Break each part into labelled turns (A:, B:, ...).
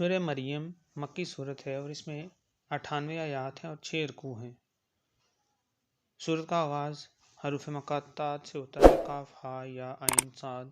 A: سورہ مریم مکی صورت ہے اور اس میں 98 آیات ہیں اور 6 رکوع ہیں۔ سورت کا آغاز حروف مقطعات سے ہوتا ہے، قاف ہا یا عین صاد۔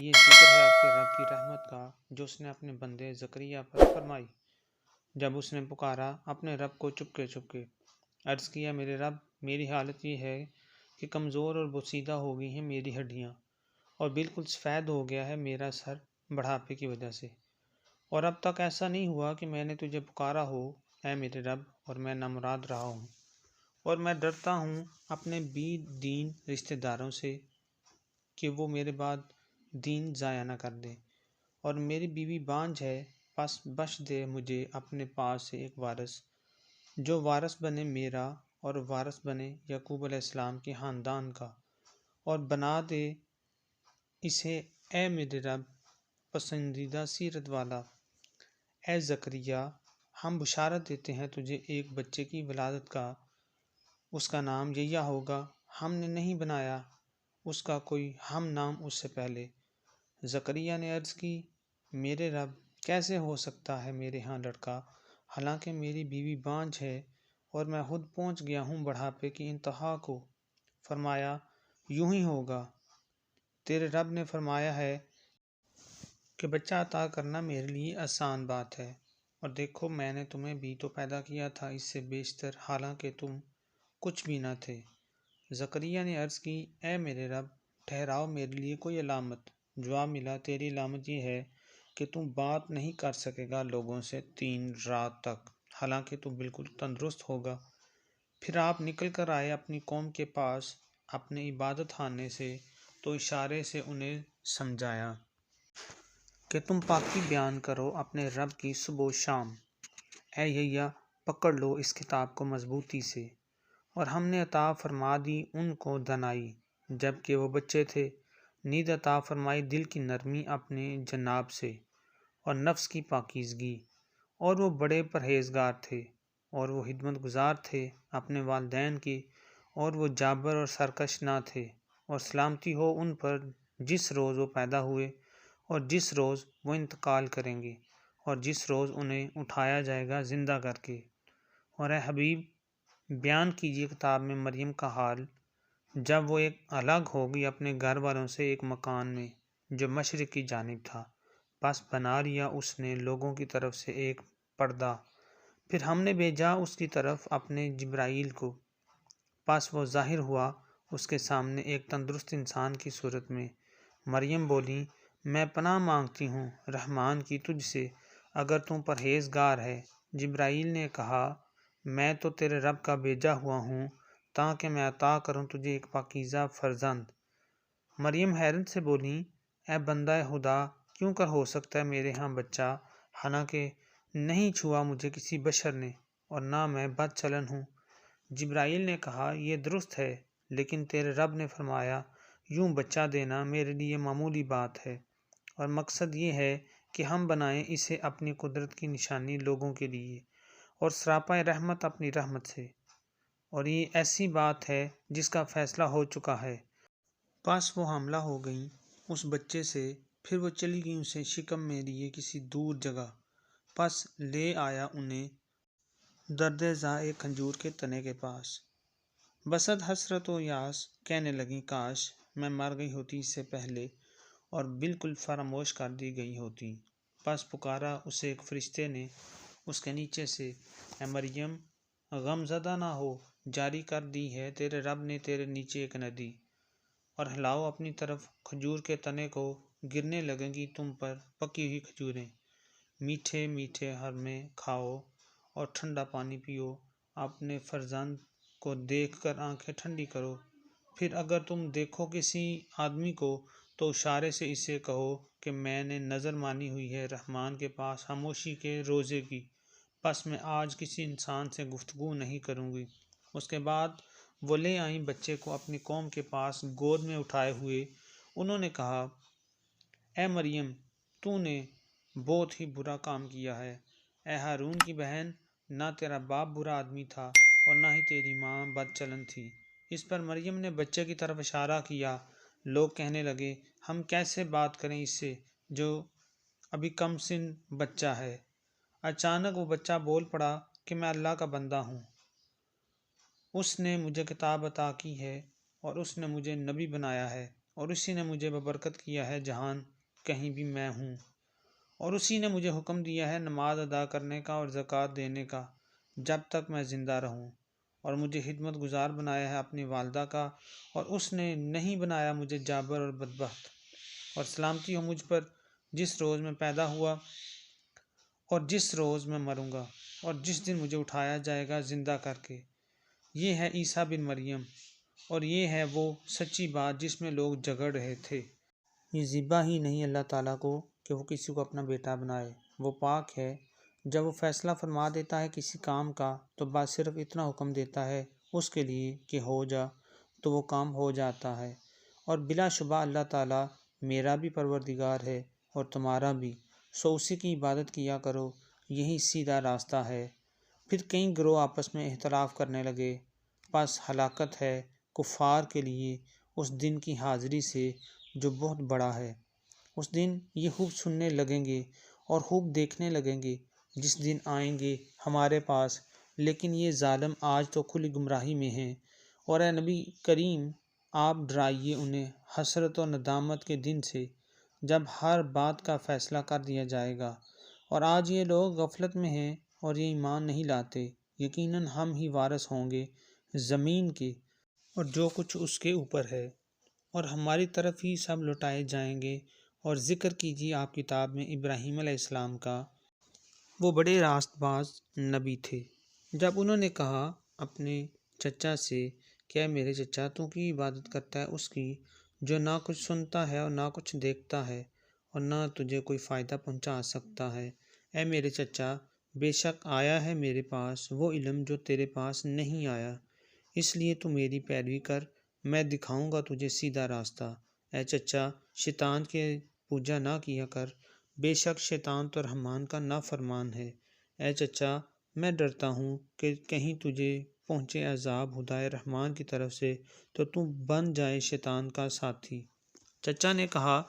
A: یہ ذکر ہے آپ کے رب کی رحمت کا جو اس نے اپنے بندے زکریا پر فرمائی جب اس نے پکارا اپنے رب کو چپکے عرض کیا، میرے رب، میری حالت یہ ہے کہ کمزور اور بوسیدہ ہو گئی ہیں میری ہڈیاں اور بالکل سفید ہو گیا ہے میرا سر بڑھاپے کی وجہ سے، اور اب تک ایسا نہیں ہوا کہ میں نے تجھے پکارا ہو اے میرے رب، اور میں نامراد رہا ہوں، اور میں ڈرتا ہوں اپنے بی دین رشتہ داروں سے کہ وہ میرے بعد دین ضائع نہ کر دیں، اور میری بیوی بانجھ ہے، پس بخش دے مجھے اپنے پاس سے ایک وارث جو وارث بنے میرا اور وارث بنے یعقوب علیہ السلام کے خاندان کا، اور بنا دے اسے اے میرے رب پسندیدہ سیرت والا۔ اے زکریا، ہم بشارت دیتے ہیں تجھے ایک بچے کی ولادت کا، اس کا نام یحییٰ ہوگا، ہم نے نہیں بنایا اس کا کوئی ہم نام اس سے پہلے۔ زکریا نے عرض کی، میرے رب، کیسے ہو سکتا ہے میرے ہاں لڑکا، حالانکہ میری بیوی بانجھ ہے اور میں خود پہنچ گیا ہوں بڑھاپے کی انتہا کو۔ فرمایا، یوں ہی ہوگا، تیرے رب نے فرمایا ہے کہ بچہ عطا کرنا میرے لیے آسان بات ہے، اور دیکھو میں نے تمہیں بھی تو پیدا کیا تھا اس سے بیشتر، حالانکہ تم کچھ بھی نہ تھے۔ زکریا نے عرض کی، اے میرے رب، ٹھہراؤ میرے لیے کوئی علامت۔ جواب ملا، تیری علامت یہ ہے کہ تم بات نہیں کر سکے گا لوگوں سے 3 رات تک، حالانکہ تو بالکل تندرست ہوگا۔ پھر آپ نکل کر آئے اپنی قوم کے پاس اپنے عبادت خانے سے، تو اشارے سے انہیں سمجھایا کہ تم پاکی بیان کرو اپنے رب کی صبح و شام۔ اے یحییٰ، پکڑ لو اس کتاب کو مضبوطی سے، اور ہم نے عطا فرما دی ان کو دانائی جب کہ وہ بچے تھے، نیز عطا فرمائی دل کی نرمی اپنے جناب سے اور نفس کی پاکیزگی، اور وہ بڑے پرہیزگار تھے، اور وہ خدمت گزار تھے اپنے والدین کے، اور وہ جابر اور سرکش نہ تھے، اور سلامتی ہو ان پر جس روز وہ پیدا ہوئے اور جس روز وہ انتقال کریں گے، اور جس روز انہیں اٹھایا جائے گا زندہ کر کے۔ اور اے حبیب، بیان کیجیے کتاب میں مریم کا حال جب وہ ایک الگ ہو گئی اپنے گھر والوں سے ایک مکان میں جو مشرق کی جانب تھا، پس بنا لیا اس نے لوگوں کی طرف سے ایک پردہ، پھر ہم نے بھیجا اس کی طرف اپنے جبرائیل کو، پس وہ ظاہر ہوا اس کے سامنے ایک تندرست انسان کی صورت میں۔ مریم بولی، میں پناہ مانگتی ہوں رحمان کی تجھ سے اگر تم پرہیزگار ہے۔ جبرائیل نے کہا، میں تو تیرے رب کا بھیجا ہوا ہوں تاکہ میں عطا کروں تجھے ایک پاکیزہ فرزند۔ مریم حیرت سے بولی، اے بندہ خدا، کیوں کر ہو سکتا ہے میرے ہاں بچہ، حالانکہ نہیں چھوا مجھے کسی بشر نے اور نہ میں بد چلن ہوں۔ جبرائیل نے کہا، یہ درست ہے، لیکن تیرے رب نے فرمایا، یوں بچہ دینا میرے لیے معمولی بات ہے، اور مقصد یہ ہے کہ ہم بنائیں اسے اپنی قدرت کی نشانی لوگوں کے لیے، اور سراپا رحمت اپنی رحمت سے، اور یہ ایسی بات ہے جس کا فیصلہ ہو چکا ہے۔ پس وہ حاملہ ہو گئیں اس بچے سے، پھر وہ چلی گئیں اسے شکم میں لیے کسی دور جگہ، پس لے آیا انہیں درد ذاع ایک کھجور کے تنے کے پاس۔ بسط حسرت و یاس کہنے لگیں، کاش میں مر گئی ہوتی اس سے پہلے اور بالکل فراموش کر دی گئی ہوتی۔ پس پکارا اسے ایک فرشتے نے اس کے نیچے سے، اے مریم، غم زدہ نہ ہو، جاری کر دی ہے تیرے رب نے تیرے نیچے ایک ندی، اور ہلاؤ اپنی طرف کھجور کے تنے کو، گرنے لگیں گی تم پر پکی ہوئی کھجوریں، میٹھے میٹھے حرمے کھاؤ اور ٹھنڈا پانی پیو، اپنے فرزند کو دیکھ کر آنکھیں ٹھنڈی کرو، پھر اگر تم دیکھو کسی آدمی کو تو اشارے سے اسے کہو کہ میں نے نظر مانی ہوئی ہے رحمان کے پاس خاموشی کے روزے کی، پس میں آج کسی انسان سے گفتگو نہیں کروں گی۔ اس کے بعد وہ لے آئیں بچے کو اپنی قوم کے پاس گود میں اٹھائے ہوئے، انہوں نے کہا، اے مریم، تو نے بہت ہی برا کام کیا ہے، اے ہارون کی بہن، نہ تیرا باپ برا آدمی تھا اور نہ ہی تیری ماں بد چلن تھی۔ اس پر مریم نے بچے کی طرف اشارہ کیا۔ لوگ کہنے لگے، ہم کیسے بات کریں اس سے جو ابھی کم سن بچہ ہے۔ اچانک وہ بچہ بول پڑا کہ میں اللہ کا بندہ ہوں، اس نے مجھے کتاب عطا کی ہے اور اس نے مجھے نبی بنایا ہے، اور اسی نے مجھے ببرکت کیا ہے جہاں کہیں بھی میں ہوں، اور اسی نے مجھے حکم دیا ہے نماز ادا کرنے کا اور زکوٰۃ دینے کا جب تک میں زندہ رہوں، اور مجھے خدمت گزار بنایا ہے اپنی والدہ کا، اور اس نے نہیں بنایا مجھے جابر اور بدبخت، اور سلامتی ہو مجھ پر جس روز میں پیدا ہوا اور جس روز میں مروں گا، اور جس دن مجھے اٹھایا جائے گا زندہ کر کے۔ یہ ہے عیسیٰ بن مریم، اور یہ ہے وہ سچی بات جس میں لوگ جھگڑ رہے تھے۔ یہ ذبح ہی نہیں اللہ تعالیٰ کو کہ وہ کسی کو اپنا بیٹا بنائے، وہ پاک ہے۔ جب وہ فیصلہ فرما دیتا ہے کسی کام کا تو بس صرف اتنا حکم دیتا ہے اس کے لیے کہ ہو جا، تو وہ کام ہو جاتا ہے۔ اور بلا شبہ اللہ تعالیٰ میرا بھی پروردگار ہے اور تمہارا بھی، سو اسی کی عبادت کیا کرو، یہی سیدھا راستہ ہے۔ پھر کئی گروہ آپس میں اختلاف کرنے لگے، پس ہلاکت ہے کفار کے لیے اس دن کی حاضری سے جو بہت بڑا ہے۔ اس دن یہ خوب سننے لگیں گے اور خوب دیکھنے لگیں گے جس دن آئیں گے ہمارے پاس، لیکن یہ ظالم آج تو کھلی گمراہی میں ہیں۔ اور اے نبی کریم، آپ ڈرائیے انہیں حسرت و ندامت کے دن سے جب ہر بات کا فیصلہ کر دیا جائے گا۔ اور آج یہ لوگ غفلت میں ہیں اور یہ ایمان نہیں لاتے، یقیناً ہم ہی وارث ہوں گے زمین کے اور جو کچھ اس کے اوپر ہے، اور ہماری طرف ہی سب لوٹائے جائیں گے۔ اور ذکر کیجیے آپ کتاب میں ابراہیم علیہ السلام کا، وہ بڑے راست باز نبی تھے۔ جب انہوں نے کہا اپنے چچا سے کہ اے میرے چچا، تو کی عبادت کرتا ہے اس کی جو نہ کچھ سنتا ہے اور نہ کچھ دیکھتا ہے اور نہ تجھے کوئی فائدہ پہنچا سکتا ہے۔ اے میرے چچا، بے شک آیا ہے میرے پاس وہ علم جو تیرے پاس نہیں آیا، اس لیے تو میری پیروی کر، میں دکھاؤں گا تجھے سیدھا راستہ۔ اے چچا، شیطان کے پوجا نہ کیا کر، بے شک شیطان تو رحمان کا نافرمان ہے۔ اے چچا، میں ڈرتا ہوں کہ کہیں تجھے پہنچے عذاب خدائے رحمان کی طرف سے تو بن جائے شیطان کا ساتھی۔ چچا نے کہا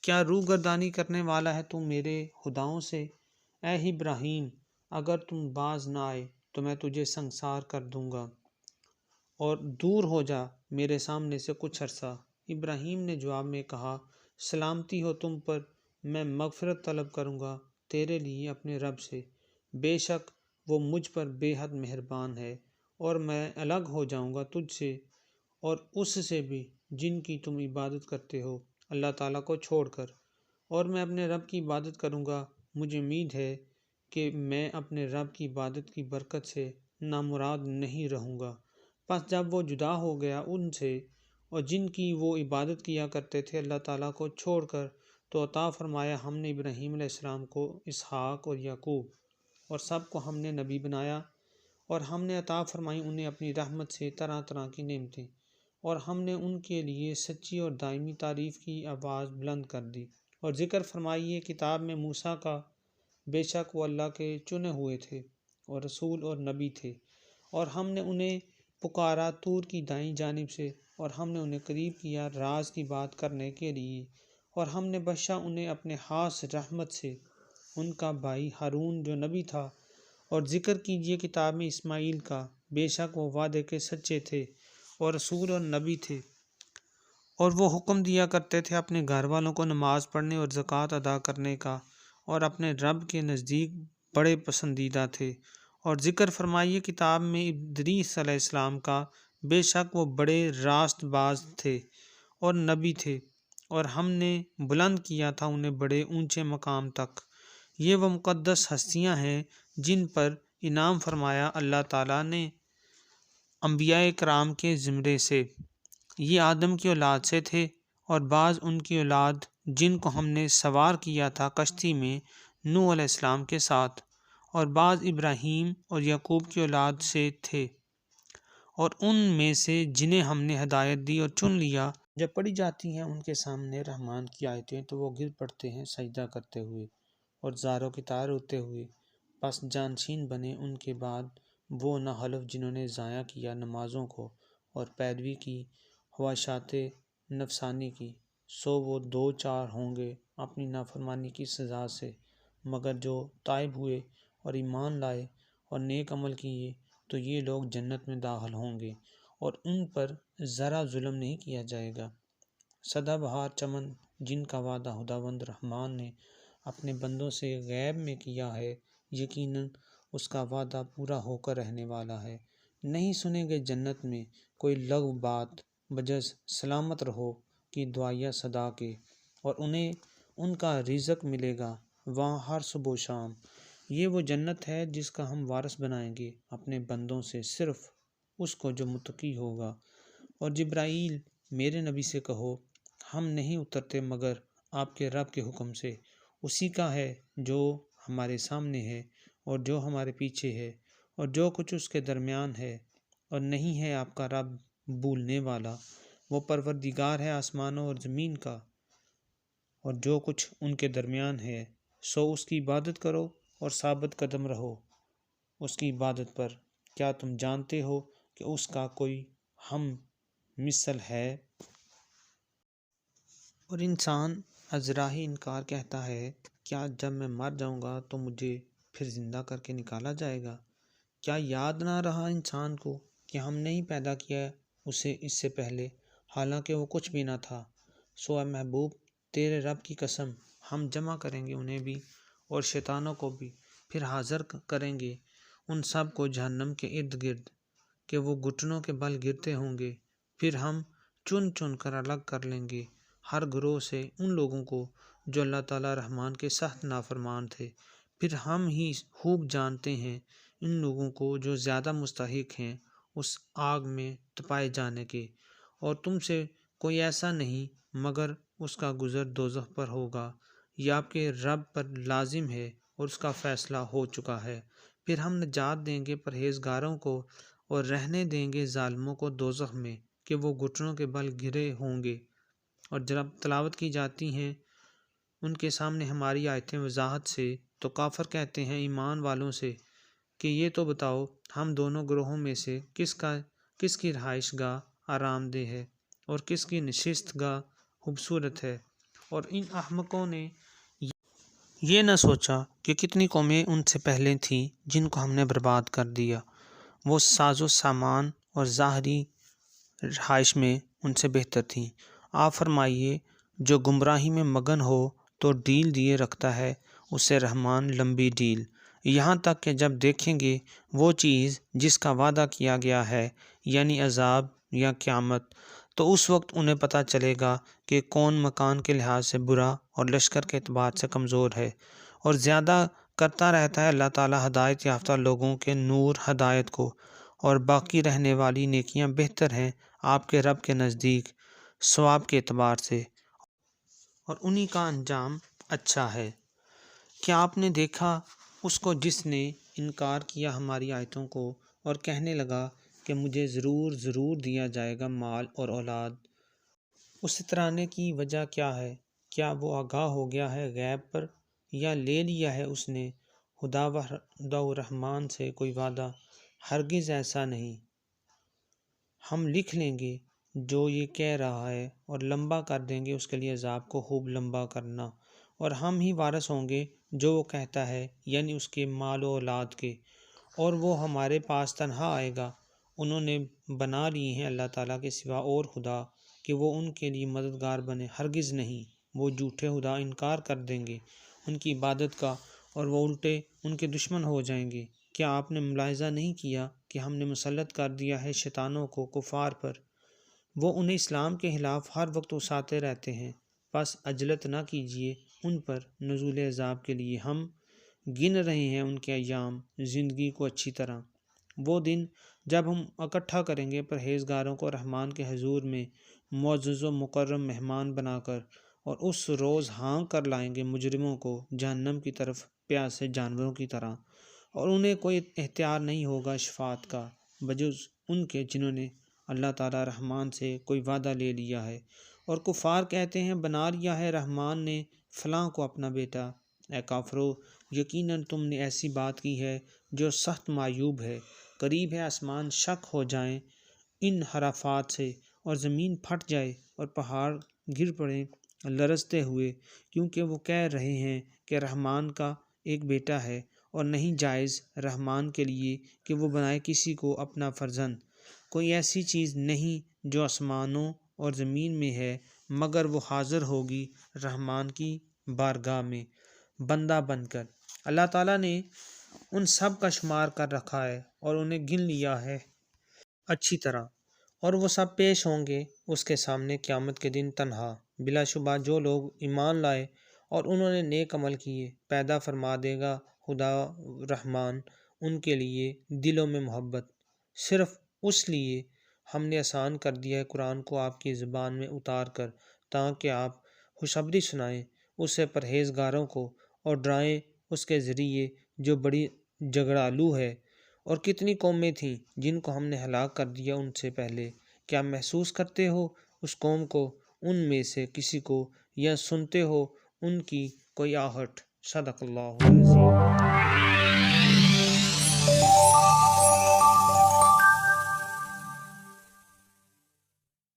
A: کیا روح گردانی کرنے والا ہے میرے خداؤں سے؟ اے ابراہیم، اگر تم باز نہ آئے تو میں تجھے سنسار کر دوں گا، اور دور ہو جا میرے سامنے سے کچھ عرصہ۔ ابراہیم نے جواب میں کہا سلامتی ہو تم پر، میں مغفرت طلب کروں گا تیرے لیے اپنے رب سے، بے شک وہ مجھ پر بے حد مہربان ہے، اور میں الگ ہو جاؤں گا تجھ سے اور اس سے بھی جن کی تم عبادت کرتے ہو اللہ تعالیٰ کو چھوڑ کر، اور میں اپنے رب کی عبادت کروں گا۔ مجھے امید ہے کہ میں اپنے رب کی عبادت کی برکت سے نامراد نہیں رہوں گا۔ پس جب وہ جدا ہو گیا ان سے اور جن کی وہ عبادت کیا کرتے تھے اللہ تعالیٰ کو چھوڑ کر، تو عطا فرمایا ہم نے ابراہیم علیہ السلام کو اسحاق اور یعقوب، اور سب کو ہم نے نبی بنایا، اور ہم نے عطا فرمائی انہیں اپنی رحمت سے طرح طرح کی نعمتیں، اور ہم نے ان کے لیے سچی اور دائمی تعریف کی آواز بلند کر دی۔ اور ذکر فرمائیے کتاب میں موسیٰ کا، بے شک وہ اللہ کے چنے ہوئے تھے اور رسول اور نبی تھے، اور ہم نے انہیں پکارا طور کی دائیں جانب سے، اور ہم نے انہیں قریب کیا راز کی بات کرنے کے لیے، اور ہم نے بخشا انہیں اپنے خاص رحمت سے ان کا بھائی ہارون جو نبی تھا۔ اور ذکر کیجیے کتاب میں اسماعیل کا، بے شک وہ وعدے کے سچے تھے اور رسول اور نبی تھے، اور وہ حکم دیا کرتے تھے اپنے گھر والوں کو نماز پڑھنے اور زکوٰۃ ادا کرنے کا، اور اپنے رب کے نزدیک بڑے پسندیدہ تھے۔ اور ذکر فرمائیے کتاب میں ادریس علیہ السلام کا، بے شک وہ بڑے راست باز تھے اور نبی تھے، اور ہم نے بلند کیا تھا انہیں بڑے اونچے مقام تک۔ یہ وہ مقدس ہستیاں ہیں جن پر انعام فرمایا اللہ تعالیٰ نے انبیاء کرام کے زمرے سے۔ یہ آدم کی اولاد سے تھے، اور بعض ان کی اولاد جن کو ہم نے سوار کیا تھا کشتی میں نوح علیہ السلام کے ساتھ، اور بعض ابراہیم اور یعقوب کی اولاد سے تھے، اور ان میں سے جنہیں ہم نے ہدایت دی اور چن لیا، جب پڑھی جاتی ہیں ان کے سامنے رحمان کی آیتیں تو وہ گر پڑتے ہیں سجدہ کرتے ہوئے اور زاروں کی طرح روتے ہوئے، پس جانشین بنے ان کے بعد وہ ناحلف جنہوں نے ضائع کیا نمازوں کو اور پیروی کی خواہشات نفسانی کی، سو وہ دو چار ہوں گے اپنی نافرمانی کی سزا سے، مگر جو تائب ہوئے اور ایمان لائے اور نیک عمل کیے تو یہ لوگ جنت میں داخل ہوں گے اور ان پر ذرا ظلم نہیں کیا جائے گا۔ سدا بہار چمن جن کا وعدہ خداوند رحمان نے اپنے بندوں سے غیب میں کیا ہے، یقیناً اس کا وعدہ پورا ہو کر رہنے والا ہے۔ نہیں سنیں گے جنت میں کوئی لغو بات بجز سلامت رہو کی دعائیہ صدا کے، اور انہیں ان کا رزق ملے گا وہاں ہر صبح و شام۔ یہ وہ جنت ہے جس کا ہم وارث بنائیں گے اپنے بندوں سے، صرف اس کو جو متقی ہوگا۔ اور جبرائیل میرے نبی سے کہو، ہم نہیں اترتے مگر آپ کے رب کے حکم سے، اسی کا ہے جو ہمارے سامنے ہے اور جو ہمارے پیچھے ہے اور جو کچھ اس کے درمیان ہے، اور نہیں ہے آپ کا رب بھولنے والا۔ وہ پروردگار ہے آسمانوں اور زمین کا اور جو کچھ ان کے درمیان ہے، سو اس کی عبادت کرو اور ثابت قدم رہو اس کی عبادت پر۔ کیا تم جانتے ہو کہ اس کا کوئی ہم مثل ہے؟ اور انسان ازراہی انکار کہتا ہے، کیا جب میں مر جاؤں گا تو مجھے پھر زندہ کر کے نکالا جائے گا؟ کیا یاد نہ رہا انسان کو کہ ہم نے ہی پیدا کیا اسے اس سے پہلے، حالانکہ وہ کچھ بھی نہ تھا؟ سو اے محبوب، تیرے رب کی قسم، ہم جمع کریں گے انہیں بھی اور شیطانوں کو بھی، پھر حاضر کریں گے ان سب کو جہنم کے ارد گرد کہ وہ گھٹنوں کے بل گرتے ہوں گے۔ پھر ہم چن چن کر الگ کر لیں گے ہر گروہ سے ان لوگوں کو جو اللہ تعالیٰ رحمان کے سخت نافرمان تھے۔ پھر ہم ہی خوب جانتے ہیں ان لوگوں کو جو زیادہ مستحق ہیں اس آگ میں تپائے جانے کے، اور تم سے کوئی ایسا نہیں مگر اس کا گزر دوزخ پر ہوگا۔ یہ آپ کے رب پر لازم ہے اور اس کا فیصلہ ہو چکا ہے۔ پھر ہم نجات دیں گے پرہیزگاروں کو اور رہنے دیں گے ظالموں کو دوزخ میں کہ وہ گھٹنوں کے بل گرے ہوں گے۔ اور جب تلاوت کی جاتی ہیں ان کے سامنے ہماری آیتیں وضاحت سے، تو کافر کہتے ہیں ایمان والوں سے کہ یہ تو بتاؤ ہم دونوں گروہوں میں سے کس کی رہائش گاہ آرام دہ ہے اور کس کی نشست گاہ خوبصورت ہے۔ اور ان احمقوں نے یہ نہ سوچا کہ کتنی قومیں ان سے پہلے تھیں جن کو ہم نے برباد کر دیا، وہ ساز و سامان اور ظاہری رہائش میں ان سے بہتر تھیں۔ آپ فرمائیے، جو گمراہی میں مگن ہو تو ڈیل دیے رکھتا ہے اسے رحمان لمبی ڈیل، یہاں تک کہ جب دیکھیں گے وہ چیز جس کا وعدہ کیا گیا ہے، یعنی عذاب یا قیامت، تو اس وقت انہیں پتہ چلے گا کہ کون مکان کے لحاظ سے برا اور لشکر کے اعتبار سے کمزور ہے۔ اور زیادہ کرتا رہتا ہے اللہ تعالیٰ ہدایت یافتہ لوگوں کے نور ہدایت کو، اور باقی رہنے والی نیکیاں بہتر ہیں آپ کے رب کے نزدیک ثواب کے اعتبار سے، اور انہی کا انجام اچھا ہے۔ کیا آپ نے دیکھا اس کو جس نے انکار کیا ہماری آیتوں کو اور کہنے لگا کہ مجھے ضرور ضرور دیا جائے گا مال اور اولاد؟ اس اترانے کی وجہ کیا ہے؟ کیا وہ آگاہ ہو گیا ہے غیب پر، یا لے لیا ہے اس نے خدا و رحمان سے کوئی وعدہ؟ ہرگز ایسا نہیں۔ ہم لکھ لیں گے جو یہ کہہ رہا ہے اور لمبا کر دیں گے اس کے لیے عذاب کو خوب لمبا کرنا، اور ہم ہی وارث ہوں گے جو وہ کہتا ہے، یعنی اس کے مال و اولاد کے، اور وہ ہمارے پاس تنہا آئے گا۔ انہوں نے بنا لیے ہیں اللہ تعالیٰ کے سوا اور خدا کہ وہ ان کے لیے مددگار بنے، ہرگز نہیں۔ وہ جھوٹے خدا انکار کر دیں گے ان کی عبادت کا، اور وہ الٹے ان کے دشمن ہو جائیں گے۔ کیا آپ نے ملاحظہ نہیں کیا کہ ہم نے مسلط کر دیا ہے شیطانوں کو کفار پر؟ وہ انہیں اسلام کے خلاف ہر وقت اکساتے رہتے ہیں۔ بس عجلت نہ کیجیے ان پر نزول عذاب کے لیے، ہم گن رہے ہیں ان کے ایام زندگی کو اچھی طرح۔ وہ دن جب ہم اکٹھا کریں گے پرہیزگاروں کو رحمان کے حضور میں معزز و مکرم مہمان بنا کر، اور اس روز ہانک کر لائیں گے مجرموں کو جہنم کی طرف پیاسے جانوروں کی طرح، اور انہیں کوئی اختیار نہیں ہوگا شفاعت کا بجز ان کے جنہوں نے اللہ تعالیٰ رحمان سے کوئی وعدہ لے لیا ہے۔ اور کفار کہتے ہیں بنا لیا ہے رحمان نے فلاں کو اپنا بیٹا۔ اے کافرو، یقیناً تم نے ایسی بات کی ہے جو سخت معیوب ہے۔ قریب ہے آسمان شک ہو جائیں ان حرافات سے، اور زمین پھٹ جائے اور پہاڑ گر پڑیں لرزتے ہوئے، کیونکہ وہ کہہ رہے ہیں کہ رحمان کا ایک بیٹا ہے، اور نہیں جائز رحمان کے لیے کہ وہ بنائے کسی کو اپنا فرزند۔ کوئی ایسی چیز نہیں جو آسمانوں اور زمین میں ہے مگر وہ حاضر ہوگی رحمان کی بارگاہ میں بندہ بن کر۔ اللہ تعالیٰ نے ان سب کا شمار کر رکھا ہے اور انہیں گن لیا ہے اچھی طرح، اور وہ سب پیش ہوں گے اس کے سامنے قیامت کے دن تنہا۔ بلا شبہ جو لوگ ایمان لائے اور انہوں نے نیک عمل کیے پیدا فرما دے گا خدا رحمان ان کے لیے دلوں میں محبت۔ صرف اس لیے ہم نے آسان کر دیا ہے قرآن کو آپ کی زبان میں اتار کر تاکہ آپ خوشخبری سنائیں اسے پرہیزگاروں کو اور ڈرائیں اس کے ذریعے جو بڑی جھگڑالو ہے۔ اور کتنی قومیں تھیں جن کو ہم نے ہلاک کر دیا ان سے پہلے، کیا محسوس کرتے ہو اس قوم کو ان میں سے کسی کو یا سنتے ہو ان کی کوئی آہٹ؟ صدق اللہ العظیم۔